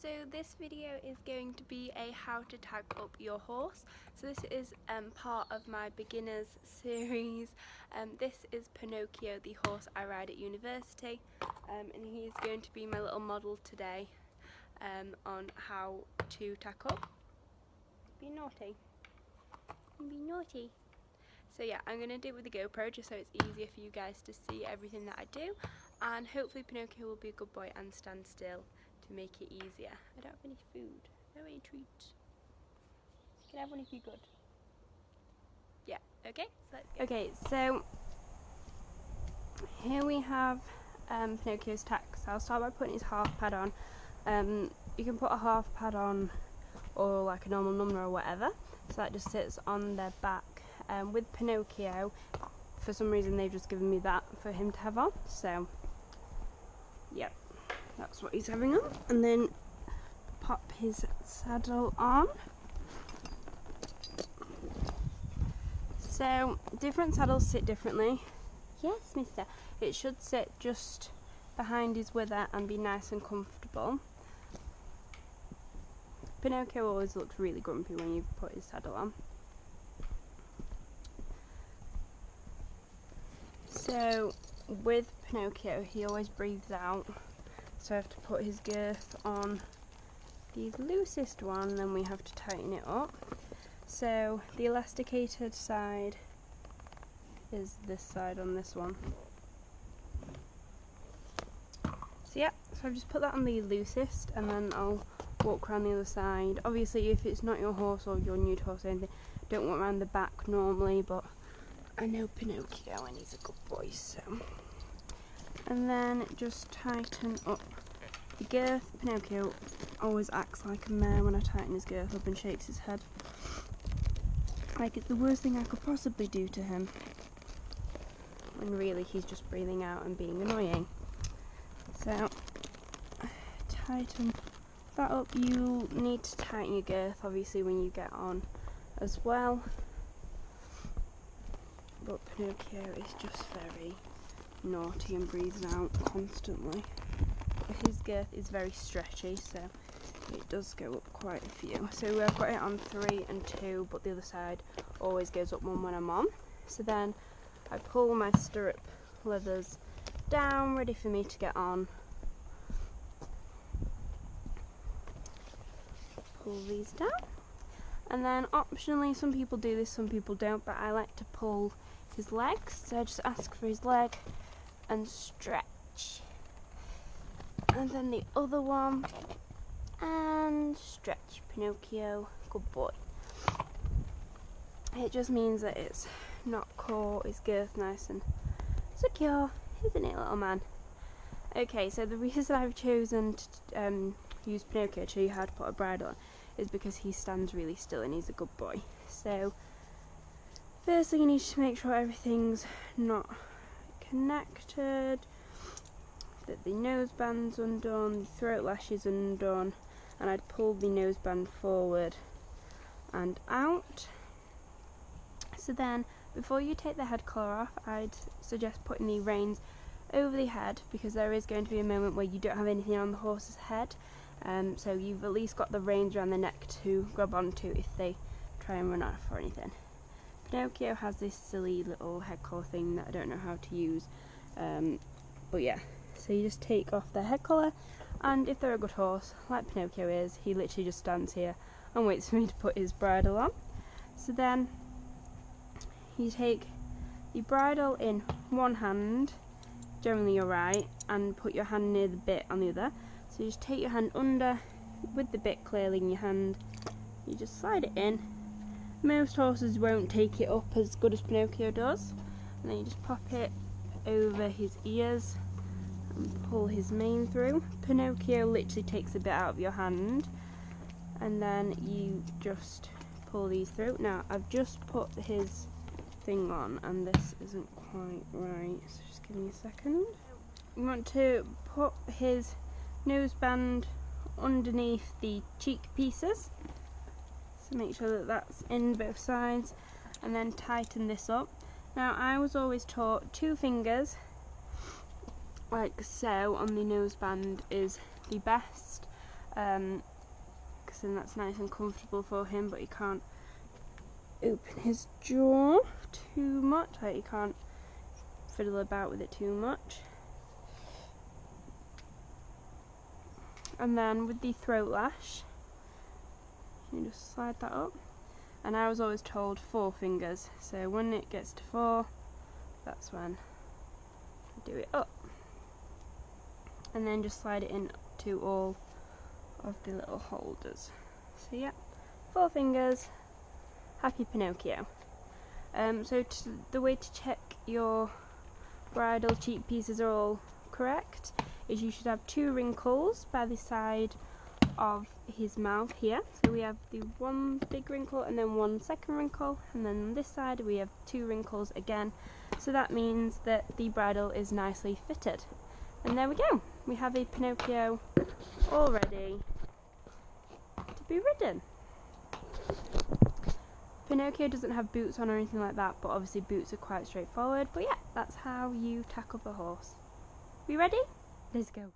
So this video is going to be a how to tag up your horse. So this is part of my beginners series. This is Pinocchio, the horse I ride at university, and he's going to be my little model today on how to tag up. Be naughty. Be naughty. So yeah, I'm going to do it with the GoPro just so it's easier for you guys to see everything that I do, and hopefully Pinocchio will be a good boy and stand still to make it easier. I don't have any food. No any treats. You can have one if you're good. Yeah, okay, so let's go. Okay, so here we have Pinocchio's tack. So I'll start by putting his half pad on. You can put a half pad on or like a normal number or whatever. So that just sits on their back. With Pinocchio, for some reason they've just given me that for him to have on. So, yep. That's what he's having on, and then pop his saddle on. So different saddles sit differently. Yes, mister. It should sit just behind his wither and be nice and comfortable. Pinocchio always looks really grumpy when you put his saddle on. So with Pinocchio, he always breathes out. So I have to put his girth on the loosest one, then we have to tighten it up. So the elasticated side is this side on this one. So yeah, so I've just put that on the loosest, and then I'll walk around the other side. Obviously if it's not your horse or your new horse or anything, don't walk around the back normally, but I know Pinocchio and he's a good boy, so. And then just tighten up the girth. Pinocchio always acts like a mare when I tighten his girth up and shakes his head. Like it's the worst thing I could possibly do to him. When really he's just breathing out and being annoying. So, tighten that up. You need to tighten your girth obviously when you get on as well. But Pinocchio is just very naughty and breathes out constantly. But his girth is very stretchy, so it does go up quite a few. So I've got it on 3 and 2, but the other side always goes up 1 when I'm on. So then I pull my stirrup leathers down, ready for me to get on. Pull these down. And then optionally, some people do this, some people don't, but I like to pull his legs. So I just ask for his leg and stretch. And then the other one, and stretch. Pinocchio, good boy. It just means that it's not caught, his girth nice and secure, isn't it, little man? Okay, so the reason I've chosen to use Pinocchio to show you how to put a bridle on is because he stands really still and he's a good boy. So firstly you need to make sure everything's not connected, that the noseband's undone, the throat lash is undone, and I'd pull the noseband forward and out. So then before you take the head collar off, I'd suggest putting the reins over the head, because there is going to be a moment where you don't have anything on the horse's head. So you've at least got the reins around the neck to grab onto if they try and run off or anything. Pinocchio has this silly little head collar thing that I don't know how to use, but yeah, so you just take off the head collar, and if they're a good horse, like Pinocchio is, he literally just stands here and waits for me to put his bridle on. So then you take the bridle in one hand, generally your right, and put your hand near the bit on the other. So you just take your hand under with the bit clearly in your hand, you just slide it in. Most horses won't take it up as good as Pinocchio does, and then you just pop it over his ears and pull his mane through. Pinocchio literally takes a bit out of your hand, and then you just pull these through. Now I've just put his thing on and this isn't quite right, so just give me a second. You want to put his noseband underneath the cheek pieces, so make sure that that's in both sides, and then tighten this up. Now I was always taught 2 fingers like so on the noseband is the best, because then that's nice and comfortable for him, but you can't open his jaw too much, like you can't fiddle about with it too much. And then with the throat lash, you just slide that up, and I was always told 4 fingers, so when it gets to 4, that's when I do it up, and then just slide it in to all of the little holders. So yeah, 4 fingers, happy Pinocchio. So the way to check your bridle cheek pieces are all correct is you should have 2 wrinkles by the side of his mouth here. So we have the 1 big wrinkle and then 1 second wrinkle, and then on this side we have 2 wrinkles again. So that means that the bridle is nicely fitted. And there we go, we have a Pinocchio all ready to be ridden. Pinocchio doesn't have boots on or anything like that, but obviously boots are quite straightforward. But yeah, that's how you tack up a horse. We ready? Let's go.